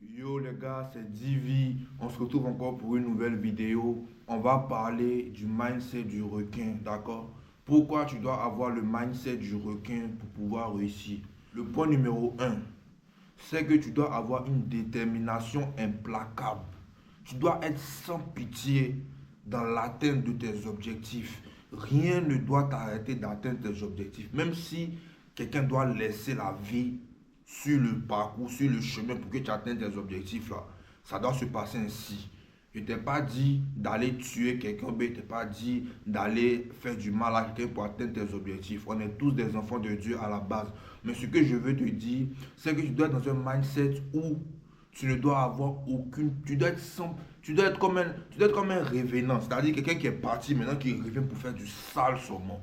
Yo les gars, c'est Divi. On se retrouve encore pour une nouvelle vidéo. On va parler du mindset du requin, d'accord? Pourquoi tu dois avoir le mindset du requin pour pouvoir réussir? Le point numéro un, c'est que tu dois avoir une détermination implacable. Tu dois être sans pitié dans l'atteinte de tes objectifs. Rien ne doit t'arrêter d'atteindre tes objectifs. Même si quelqu'un doit laisser la vie sur le parcours, sur le chemin pour que tu atteignes tes objectifs là, ça doit se passer ainsi. Je ne t'ai pas dit d'aller tuer quelqu'un, je ne t'ai pas dit d'aller faire du mal à quelqu'un pour atteindre tes objectifs. On est tous des enfants de Dieu à la base. Mais ce que je veux te dire, c'est que tu dois être dans un mindset où tu ne dois avoir aucune. Tu dois être, tu dois être comme un révénant. C'est-à-dire quelqu'un qui est parti maintenant qui revient pour faire du sale saumon.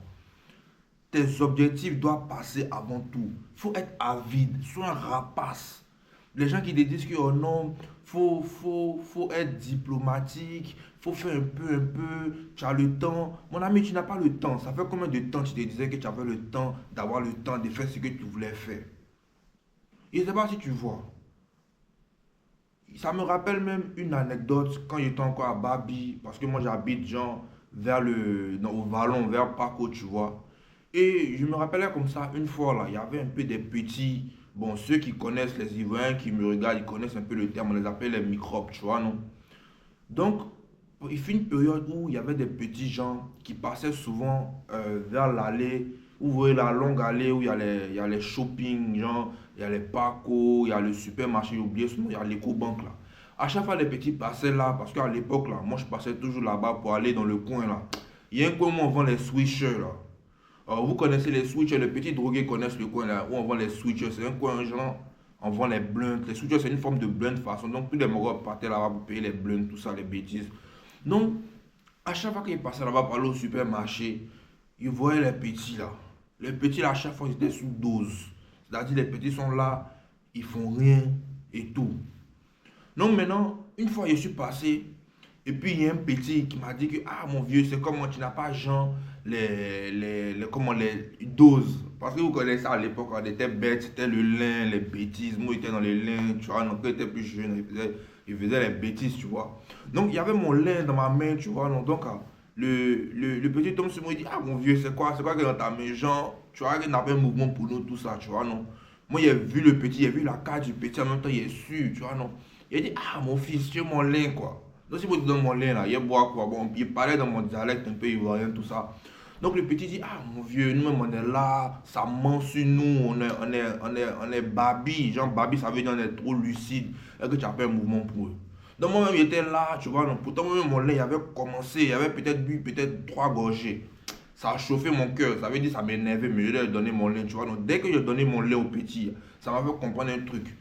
Tes objectifs doivent passer avant tout. Il faut être avide, sois un rapace. Les gens qui te disent que oh non, faut être diplomatique, faut faire un peu, tu as le temps. Mon ami, tu n'as pas le temps. Ça fait combien de temps tu te disais que tu avais le temps, d'avoir le temps de faire ce que tu voulais faire? Je ne sais pas si tu vois. Ça me rappelle même une anecdote quand j'étais encore à Babi, parce que moi j'habite genre au Vallon, vers Paco, tu vois. Et je me rappelais comme ça, une fois là, il y avait un peu des petits, bon, ceux qui connaissent les Ivoiriens, qui me regardent, ils connaissent un peu le terme, on les appelle les microbes, tu vois, non? Donc, il fut une période où il y avait des petits gens qui passaient souvent vers l'allée, où vous voyez la longue allée où il y a les shopping, genre, il y a les Paco, il y a le supermarché, j'ai oublié son nom, il y a l'Ecobank là. À chaque fois, les petits passaient là, parce qu'à l'époque là, moi je passais toujours là-bas pour aller dans le coin là. Il y a un coin où on vend les switchers là. Alors, vous connaissez les switchers, les petits drogués connaissent le coin là, où on vend les switchers. C'est un coin genre, on vend les blunts. Les switchers, c'est une forme de blunt façon. Donc, tous les Marocains partaient là-bas pour payer les blunts, tout ça, les bêtises. Donc, à chaque fois qu'ils passaient là-bas pour aller au supermarché, ils voyaient les petits là. Les petits là, à chaque fois, ils étaient sous dose. C'est-à-dire, les petits sont là, ils font rien et tout. Donc, maintenant, une fois, je suis passé, et puis il y a un petit qui m'a dit que, ah mon vieux, c'est comment tu n'as pas genre comment les doses. Parce que vous connaissez ça à l'époque, on était bêtes, c'était le lin, les bêtises. Moi, j'étais dans les lins, tu vois. Donc, quand j'étais plus jeune, il faisait les bêtises, tu vois. Donc, il y avait mon lin dans ma main, tu vois. Donc, le petit homme sur moi, il dit, ah mon vieux, c'est quoi que dans ta main? Genre, tu vois, il n'a pas un mouvement pour nous, tout ça, tu vois, non. Moi, j'ai vu le petit, j'ai vu la carte du petit, en même temps, il est su, tu vois, non. Il a dit, ah mon fils, tu es mon lin, quoi. Donc, si vous êtes dans mon lin, là, il boit quoi. Bon, il parlait dans mon dialecte un peu ivoirien, tout ça. Donc, le petit dit, ah, mon vieux, nous-mêmes, on est là, ça ment sur nous, on est babi. Genre, babi, ça veut dire on est trop lucide, et que tu as pas un mouvement pour eux. Donc, moi-même, j'étais là, tu vois, donc, pourtant, moi-même, mon lait, il avait commencé, il avait peut-être bu, peut-être 3 gorgées. Ça a chauffé mon cœur, ça veut dire ça m'énervait, mais je lui ai donné mon lait, tu vois. Donc, dès que j'ai donné mon lait au petit, ça m'a fait comprendre un truc.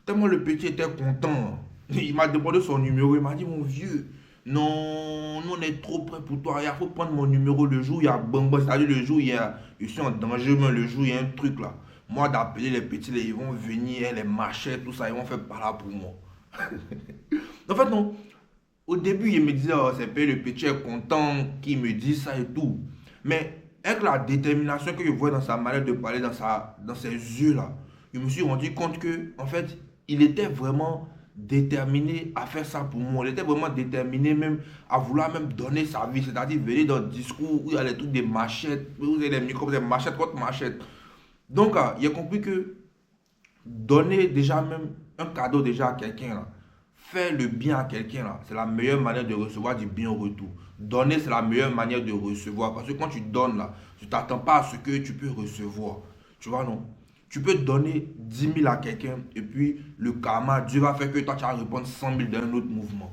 Tellement le petit était content. Il m'a demandé son numéro. Il m'a dit, mon vieux, non, nous on est trop près pour toi. Il faut prendre mon numéro le jour où il y a bamba. C'est-à-dire le jour où je suis en danger, mais le jour où il y a un truc là. Moi, d'appeler les petits, ils vont venir, les machettes, tout ça, ils vont faire par là pour moi. En fait, non. Au début, il me disait, oh, c'est pas le petit est content qu'il me dise ça et tout. Mais avec la détermination que je vois dans sa manière de parler, dans ses yeux là, je me suis rendu compte que, en fait, il était vraiment déterminé à faire ça pour moi. Il était vraiment déterminé même à vouloir même donner sa vie. C'est-à-dire venir dans le discours où il y a les trucs des machettes, où il y a les microbes, des machettes contre machettes. Donc, il a compris que donner déjà même un cadeau déjà à quelqu'un là, faire le bien à quelqu'un là, c'est la meilleure manière de recevoir du bien en retour. Donner, c'est la meilleure manière de recevoir. Parce que quand tu donnes là, tu t'attends pas à ce que tu peux recevoir. Tu vois, non? Tu peux donner 10 000 à quelqu'un et puis le karma, Dieu va faire que toi tu vas répondre 100 000 d'un autre mouvement.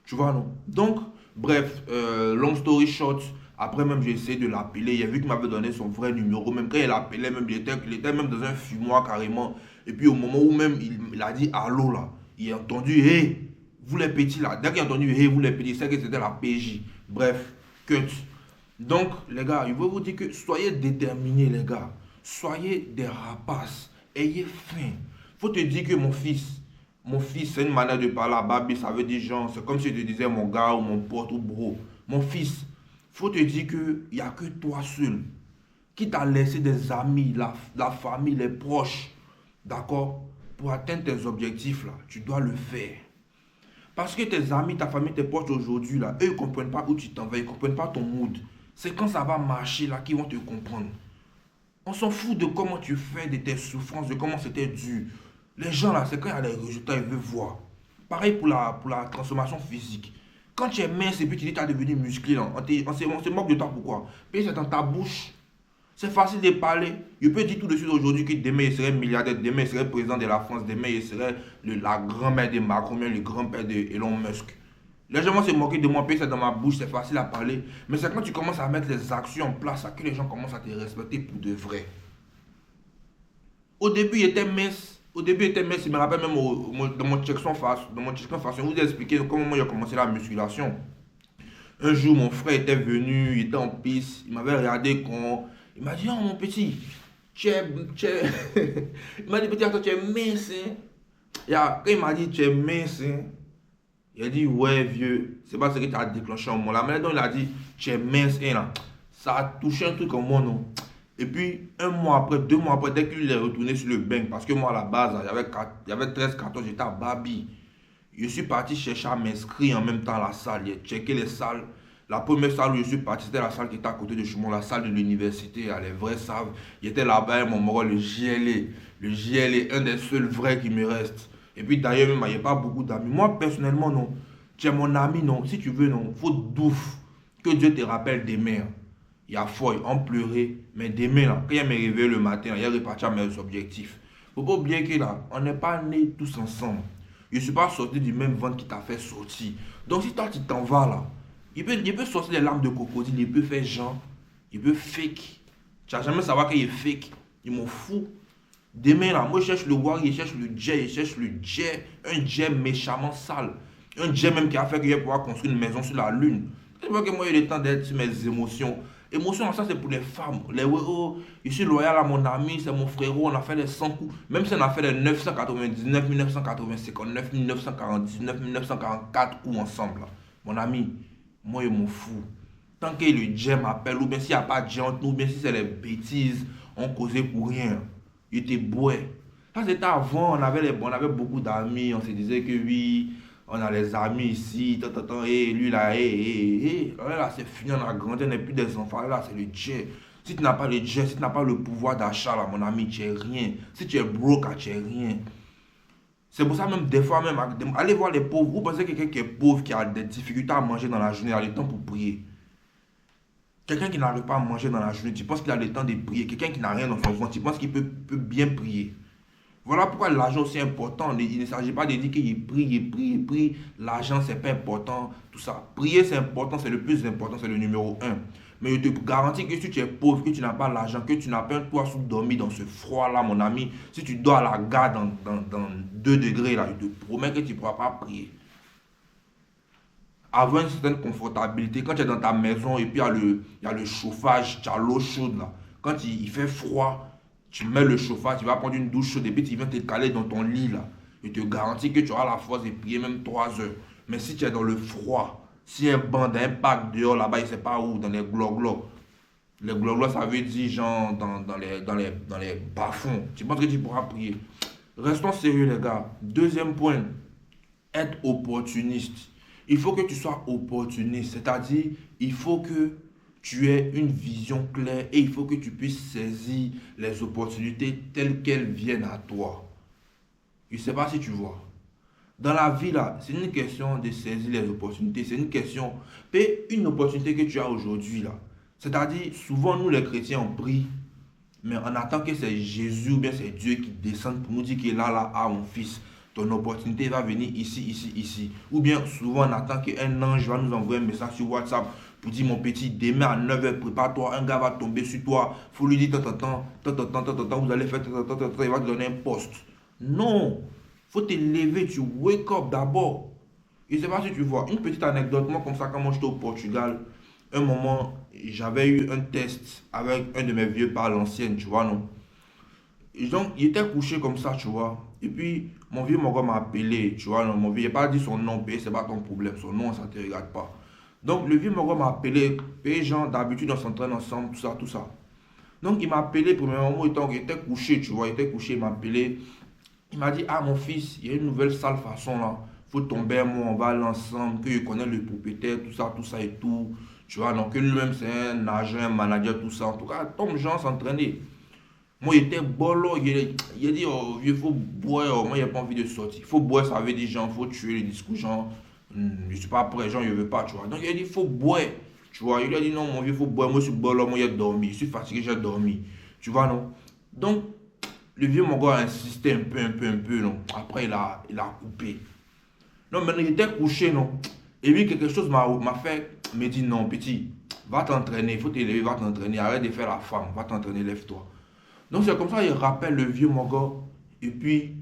Tu vois, non? Donc, bref, long story short, après même j'ai essayé de l'appeler. Il a vu qu'il m'avait donné son vrai numéro. Même quand il appelait, même, il était même dans un fumoir carrément. Et puis au moment où même il a dit allô là, il a entendu, hé, vous les petits là. Dès qu'il a entendu, hé, vous les petits, c'est que c'était la PJ. Bref, cut. Donc, les gars, je veux vous dire que soyez déterminés, les gars. Soyez des rapaces. Ayez faim. Faut te dire que mon fils, c'est une manière de parler à Babi, ça veut dire genre, c'est comme si je te disais mon gars ou mon pote ou bro. Mon fils, faut te dire qu'il n'y a que toi seul qui t'a laissé des amis, la famille, les proches. D'accord? pour atteindre tes objectifs, là, tu dois le faire. Parce que tes amis, ta famille, tes potes aujourd'hui, là, eux, ils ne comprennent pas où tu t'en vas, ils ne comprennent pas ton mood. C'est quand ça va marcher, là, qu'ils vont te comprendre. On s'en fout de comment tu fais, de tes souffrances, de comment c'était dur. Les gens, là, c'est quand il y a les résultats, ils veulent voir. Pareil pour la transformation physique. Quand tu es mince et puis tu dis que tu es devenu musclé, là, on se moque de toi, pourquoi? Puis c'est dans ta bouche. C'est facile de parler. Je peux dire tout de suite aujourd'hui que demain il serait milliardaire, demain il serait président de la France, demain il serait la grand-mère de Macron, le grand-père de Elon Musk. Les gens vont se moquer de moi, puis c'est dans ma bouche, c'est facile à parler. Mais c'est quand tu commences à mettre les actions en place que les gens commencent à te respecter pour de vrai. Au début, il était mince. Je me rappelle même dans mon check-son fashion, je vous ai expliqué comment moi j'ai commencé la musculation. Un jour, mon frère était venu, il était en piste, il m'avait regardé quand. Il m'a dit, oh mon petit, il m'a dit, petit, attends, tu es mince, hein? Et quand il m'a dit, tu es mince, hein? Il a dit, ouais, vieux, c'est pas ce que tu as déclenché en moi. La manière dont il a dit, tu es mince, hein, là, ça a touché un truc en moi, non? Et puis, 1 mois après, 2 mois après, dès qu'il est retourné sur le banc, parce que moi, à la base, il y avait 13, 14, j'étais à Babi. Je suis parti chercher à m'inscrire en même temps à la salle. J'ai checké les salles. La première salle où je suis parti, c'était la salle qui était à côté de chez moi, la salle de l'université. Les vrais savent. Il était là-bas, mon moro, le JLA. Le JLA, un des seuls vrais qui me reste. Et puis d'ailleurs, même, il n'y a pas beaucoup d'amis. Moi, personnellement, non. Tu es mon ami, non. Si tu veux, non. Faut douf. Que Dieu te rappelle demain. Il y a foi, on pleurait. Mais demain, là, quand il me réveillé le matin, il est reparti à mes objectifs. Faut pas oublier que là, on n'est pas nés tous ensemble. Je ne suis pas sorti du même ventre qui t'a fait sortir. Donc si toi, tu t'en vas là, il peut sortir des larmes de crocodile, il peut faire genre, il peut fake. Tu vas jamais savoir qu'il est fake. Il m'en fout. Demain là, moi je cherche le Wari, je cherche le jet, un jet méchamment sale. Un jet même qui a fait que je vais pouvoir construire une maison sur la lune. Tu vois que moi j'ai le temps d'être sur mes émotions. Émotion, ça c'est pour les femmes. Les oh, je suis loyal à mon ami, c'est mon frérot, on a fait les 100 coups. Même si on a fait les 999, 1959, 1949, 1944 coups ensemble. Là. Mon ami, moi je m'en fous. Tant que le jet m'appelle, ou bien s'il n'y a pas de jet entre nous, ou bien si c'est les bêtises, on causait pour rien. Il était beau. Ça c'était avant, on avait beaucoup d'amis, on se disait que oui. On a les amis ici, et lui là, là c'est fini, on a grandi, on n'est plus des enfants, là c'est le jet. Si tu n'as pas le jet, si tu n'as pas le pouvoir d'achat, là mon ami, tu es rien. Si tu es broke, tu es rien. C'est pour ça même des fois, même, allez voir les pauvres, vous pensez que quelqu'un qui est pauvre, qui a des difficultés à manger dans la journée, a le temps pour prier. Quelqu'un qui n'arrive pas à manger dans la journée, tu penses qu'il a le temps de prier. Quelqu'un qui n'a rien dans son ventre, tu penses qu'il peut bien prier. Voilà pourquoi l'argent c'est important. Il ne s'agit pas de dire qu'il prie. L'argent c'est pas important. Tout ça. Prier c'est important, c'est le plus important, c'est le numéro 1. Mais je te garantis que si tu es pauvre, que tu n'as pas l'argent, que tu n'as pas un toit sous dormir dans ce froid là, mon ami, si tu dors à la gare dans 2 degrés là, je te promets que tu ne pourras pas prier. Avoir une certaine confortabilité, quand tu es dans ta maison et puis il y a le chauffage, tu as l'eau chaude là. Quand il fait froid, tu mets le chauffage, tu vas prendre une douche chaude et puis tu viens te caler dans ton lit là. Je te garantis que tu auras la force de prier même 3 heures. Mais si tu es dans le froid, si un banc d'un parc dehors là-bas, il ne sait pas où, dans les gloglos. Les gloglos, ça veut dire genre dans les bas-fonds. Tu penses que tu pourras prier. Restons sérieux les gars. Deuxième point, être opportuniste. Il faut que tu sois opportuniste, c'est-à-dire il faut que tu aies une vision claire et il faut que tu puisses saisir les opportunités telles qu'elles viennent à toi. Je ne sais pas si tu vois. Dans la vie, là, c'est une question de saisir les opportunités. C'est une question. Et une opportunité que tu as aujourd'hui, là. C'est-à-dire, souvent, nous, les chrétiens, on prie, mais on attend que c'est Jésus ou bien c'est Dieu qui descende pour nous dire qu'il est là, mon fils. Ton opportunité va venir ici. Ou bien, souvent, on attend qu'un ange va nous envoyer un message sur WhatsApp pour dire, mon petit, demain à 9h, prépare-toi, un gars va tomber sur toi. Il faut lui dire, vous allez faire, il va te donner un poste. Non, il faut te lever, tu wake up d'abord. Je ne sais pas si tu vois, une petite anecdote, moi comme ça, quand moi j'étais au Portugal, un moment, j'avais eu un test avec un de mes vieux par l'ancienne, tu vois, non. Et donc, il était couché comme ça, tu vois. Et puis, mon vieux mon gars m'a appelé, tu vois, non, mon vieux, il n'a pas dit son nom, c'est pas ton problème, son nom, ça ne te regarde pas. Donc, le vieux mon gars m'a appelé, et genre, d'habitude, on s'entraîne ensemble, tout ça. Donc, il m'a appelé, premièrement, il était couché, tu vois, il était couché, il m'a appelé. Il m'a dit, ah mon fils, il y a une nouvelle sale façon là. Faut tomber, moi, on va aller ensemble, que je connais le propriétaire, tout ça et tout. Tu vois, donc lui-même c'est un agent, un manager, tout ça. En tout cas, Tom Jean s'entraîner. Moi, il était bolo. Il a dit, oh, vieux, faut boire. Oh, moi, il n'a pas envie de sortir. Faut boire, ça veut dire, genre, faut tuer les discours, genre, je suis pas prêt, genre, je veux pas, tu vois. Donc, il a dit, faut boire. Tu vois, il a dit, non, mon vieux, faut boire. Moi, je suis bolo, moi, il a dormi. Je suis fatigué, j'ai dormi. Tu vois, non? Donc, le vieux Mongo a insisté un peu, non? Après, il a coupé. Non, maintenant, il était couché, non? Et puis, quelque chose m'a fait me dire, non, petit, va t'entraîner. Il faut t'élever, va t'entraîner. Arrête de faire la femme. Va t'entraîner, lève-toi. Donc c'est comme ça, il rappelle le vieux Mogo. Et puis,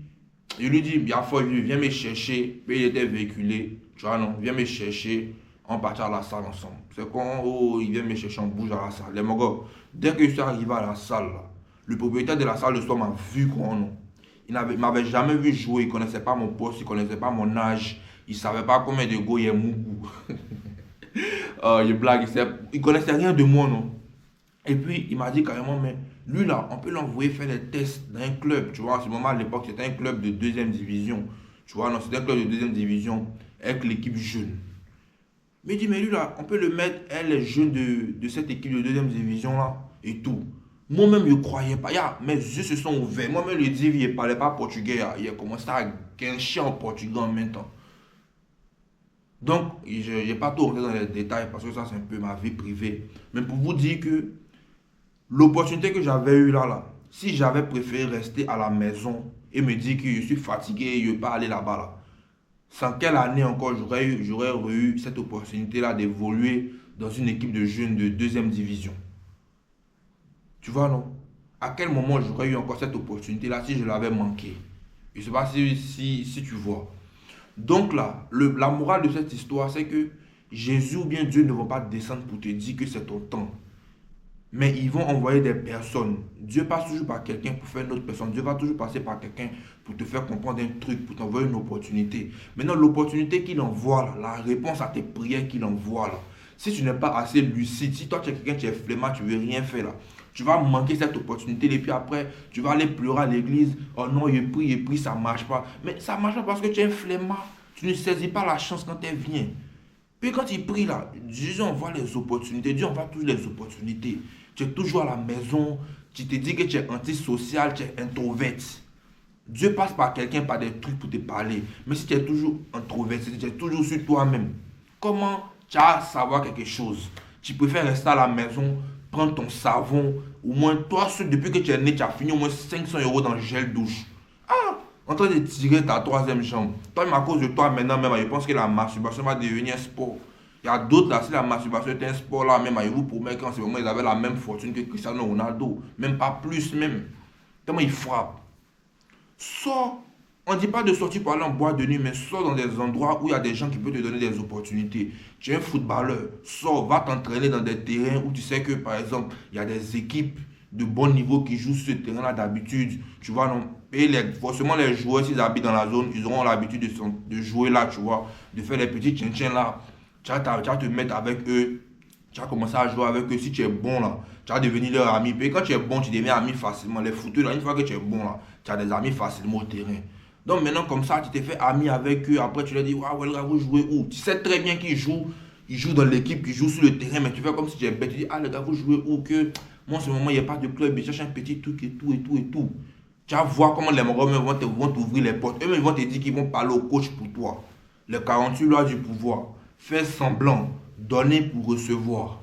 il lui dit, il y a fois, viens me chercher. Puis il était véhiculé. Tu vois, non, viens me chercher. On part à la salle ensemble. C'est quand oh, il vient me chercher, on bouge à la salle. Les Mogo, dès que je suis arrivé à la salle, là, le propriétaire de la salle le soir m'a vu quoi, non. Il m'avait jamais vu jouer. Il ne connaissait pas mon poste, il ne connaissait pas mon âge. Il ne savait pas combien de go il y a Mougou. Il blague, il ne connaissait rien de moi, non. Et puis, il m'a dit carrément, mais lui là, on peut l'envoyer faire des tests dans un club. Tu vois, à ce moment, à l'époque, c'était un club de deuxième division. Tu vois, non, c'était un club de deuxième division avec l'équipe jeune. Mais il dit, mais lui là, on peut le mettre, elle, les jeunes de cette équipe de deuxième division là, et tout. Moi-même, je ne croyais pas. Mes yeux se sont ouverts. Moi-même, le dit, il ne parlait pas portugais. Il a commencé à guincher en portugais en même temps. Donc, je n'ai pas tout rentré dans les détails parce que ça, c'est un peu ma vie privée. Mais pour vous dire que l'opportunité que j'avais eue là, si j'avais préféré rester à la maison et me dire que je suis fatigué et je ne vais pas aller là-bas, là, sans quelle année encore j'aurais eu cette opportunité-là d'évoluer dans une équipe de jeunes de deuxième division. Tu vois, non? À quel moment j'aurais eu encore cette opportunité-là si je l'avais manqué? Je ne sais pas si tu vois. Donc là, la morale de cette histoire, c'est que Jésus ou bien Dieu ne vont pas descendre pour te dire que c'est ton temps. Mais ils vont envoyer des personnes. Dieu passe toujours par quelqu'un pour faire une autre personne. Dieu va toujours passer par quelqu'un pour te faire comprendre un truc, pour t'envoyer une opportunité. Maintenant, l'opportunité qu'il envoie, là, la réponse à tes prières qu'il envoie, là, si tu n'es pas assez lucide, si toi tu es quelqu'un, tu es flemmard, tu ne veux rien faire, là, tu vas manquer cette opportunité. Et puis après, tu vas aller pleurer à l'église. Oh non, je prie, ça ne marche pas. Mais ça ne marche pas parce que tu es un flemmard. Tu ne saisis pas la chance quand elle vient. Puis quand il prie là, Dieu envoie les opportunités. Dieu envoie toutes les opportunités. Tu es toujours à la maison. Tu te dis que tu es antisocial, tu es introverte. Dieu passe par quelqu'un, par des trucs pour te parler. Mais si tu es toujours introverti, tu es toujours sur toi-même, comment tu vas savoir quelque chose? Tu préfères rester à la maison, prendre ton savon. Au moins, toi, depuis que tu es né, tu as fini au moins 500 € dans le gel douche. Ah! En train de tirer ta troisième jambe. Toi, même à cause de toi, maintenant, même, je pense que la masturbation va devenir un sport. Il y a d'autres là, si la masturbation était un sport là, même, je vous promets qu'en ce moment, ils avaient la même fortune que Cristiano Ronaldo. Même pas plus, même. Tellement ils frappent. Sors. On ne dit pas de sortir pour aller en boîte de nuit, mais sors dans des endroits où il y a des gens qui peuvent te donner des opportunités. Tu es un footballeur, sors, va t'entraîner dans des terrains où tu sais que, par exemple, il y a des équipes de bon niveau qui jouent sur ce terrain-là d'habitude. Tu vois, non? Et forcément, les joueurs, s'ils habitent dans la zone, ils auront l'habitude de jouer là, tu vois, de faire les petits tchin là. Tu vas te mettre avec eux, tu vas commencer à jouer avec eux. Si tu es bon là, tu vas devenir leur ami. Et quand tu es bon, tu deviens ami facilement. Les footeux là, une fois que tu es bon là, tu as des amis facilement au terrain. Donc maintenant, comme ça, tu t'es fait ami avec eux. Après, tu leur dis, waouh, ouais, vous jouez où? Tu sais très bien qu'ils jouent. Ils jouent dans l'équipe, ils jouent sur le terrain, mais tu fais comme si tu es bête. Tu dis, ah, les gars, vous jouez où? Que moi, en ce moment, il n'y a pas de club. Ils cherchent un petit truc et tout, et tout, et tout. Tu vas voir comment les Marocains vont t'ouvrir les portes. Eux, ils vont te dire qu'ils vont parler au coach pour toi. Les 48 lois du pouvoir. Faire semblant, donner pour recevoir.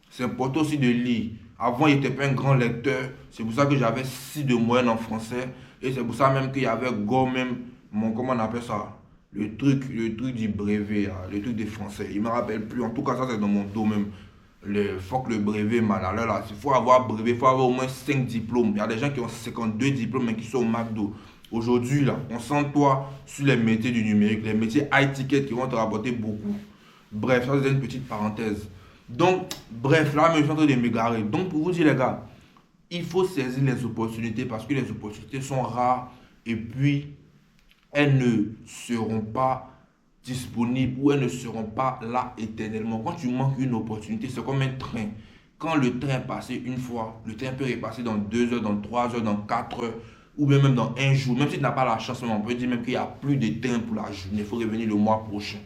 C'est important aussi de lire. Avant, il n'était pas un grand lecteur. C'est pour ça que j'avais 6 de moyenne en français. Et c'est pour ça même qu'il y avait go même, comment on appelle ça? Le truc du brevet, là, le truc des français. Il ne me rappelle plus. En tout cas, ça c'est dans mon dos même. Faut que le brevet, man. Alors là, il faut avoir brevet, il faut avoir au moins 5 diplômes. Il y a des gens qui ont 52 diplômes mais qui sont au McDo. Aujourd'hui, là, on sent toi sur les métiers du numérique, les métiers high-ticket qui vont te rapporter beaucoup. Bref, ça c'est une petite parenthèse. Donc, bref, là, je suis en train de m'égarer. Donc, pour vous dire, les gars, il faut saisir les opportunités parce que les opportunités sont rares et puis elles ne seront pas disponibles ou elles ne seront pas là éternellement. Quand tu manques une opportunité, c'est comme un train. Quand le train est passé une fois, le train peut repasser dans 2 heures, dans 3 heures, dans 4 heures. ou bien même dans un jour, même si tu n'as pas la chance, on peut dire même qu'il n'y a plus de temps pour la journée, il faut revenir le mois prochain.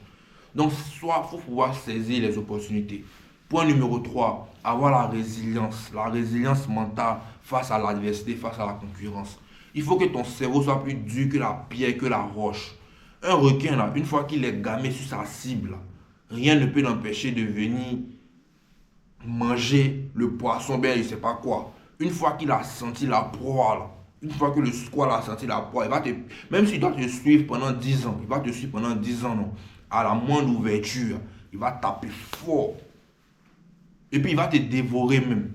Donc, soit il faut pouvoir saisir les opportunités. Point numéro 3, avoir la résilience mentale face à l'adversité, face à la concurrence. Il faut que ton cerveau soit plus dur que la pierre, que la roche. Un requin, là, une fois qu'il est gamé sur sa cible, rien ne peut l'empêcher de venir manger le poisson, bien, il ne sait pas quoi. Une fois qu'il a senti la proie, là, une fois que le squal a senti la proie, il va te, même s'il doit te suivre pendant 10 ans, il va te suivre pendant 10 ans, non. À la moindre ouverture, il va taper fort. Et puis il va te dévorer même.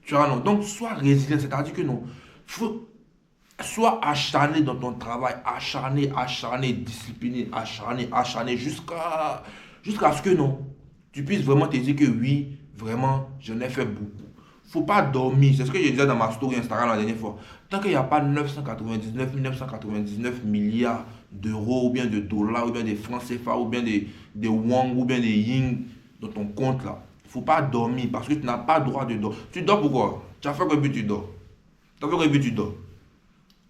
Tu vois, non. Donc, sois résilient, c'est-à-dire que non. Sois acharné dans ton travail, acharné, discipliné, acharné, jusqu'à ce que non. Tu puisses vraiment te dire que oui, vraiment, j'en ai fait beaucoup. Faut pas dormir, c'est ce que je disais dans ma story Instagram la dernière fois. Tant qu'il n'y a pas 999 milliards d'euros, ou bien de dollars, ou bien des francs CFA, ou bien des won, ou bien des yin dans ton compte là, faut pas dormir parce que tu n'as pas le droit de dormir. Tu dors pourquoi? Tu as fait quoi puis tu dors? Tu as fait quoi puis tu dors?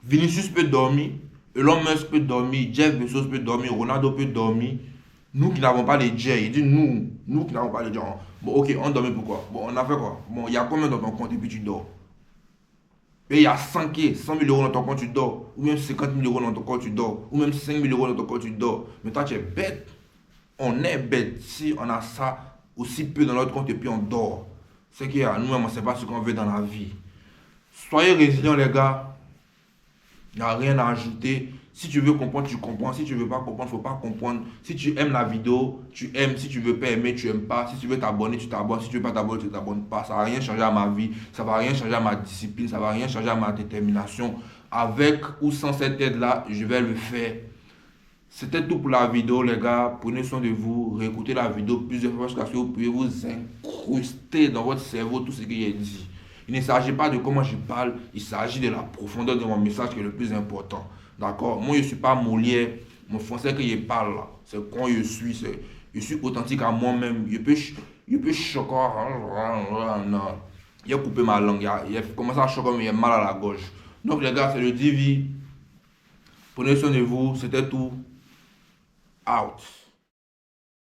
Vinicius peut dormir, Elon Musk peut dormir, Jeff Bezos peut dormir, Ronaldo peut dormir. Nous qui n'avons pas les jets, il dit nous qui n'avons pas les jets. Bon, ok, on dormait pourquoi? Bon, on a fait quoi? Bon, il y a combien dans ton compte et puis tu dors? Et il y a 100 000 euros dans ton compte, tu dors. Ou même 50 000 euros dans ton compte, tu dors. Ou même 5 000 euros dans ton compte, tu dors. Mais toi, tu es bête. On est bête si on a ça aussi peu dans notre compte et puis on dort. C'est qu'à nous-mêmes, on ne sait pas ce qu'on veut dans la vie. Soyez résilients, les gars. Il n'y a rien à ajouter. Si tu veux comprendre, tu comprends. Si tu ne veux pas comprendre, il ne faut pas comprendre. Si tu aimes la vidéo, tu aimes. Si tu ne veux pas aimer, tu n'aimes pas. Si tu veux t'abonner, tu t'abonnes. Si tu ne veux pas t'abonner, tu ne t'abonnes pas. Ça ne va rien changer à ma vie. Ça ne va rien changer à ma discipline. Ça ne va rien changer à ma détermination. Avec ou sans cette aide-là, je vais le faire. C'était tout pour la vidéo, les gars. Prenez soin de vous. Réécoutez la vidéo plusieurs fois jusqu'à ce que vous puissiez vous incruster dans votre cerveau tout ce que j'ai dit. Il ne s'agit pas de comment je parle, il s'agit de la profondeur de mon message qui est le plus important. D'accord? Moi, je ne suis pas Molière. Mon français que je parle là, c'est quand je suis. Je suis authentique à moi-même. Je peux choquer. Non. Il a coupé ma langue. Il a commencé à choquer, mais il a mal à la gorge. Donc, les gars, c'est le Divi. Prenez soin de vous. C'était tout. Out.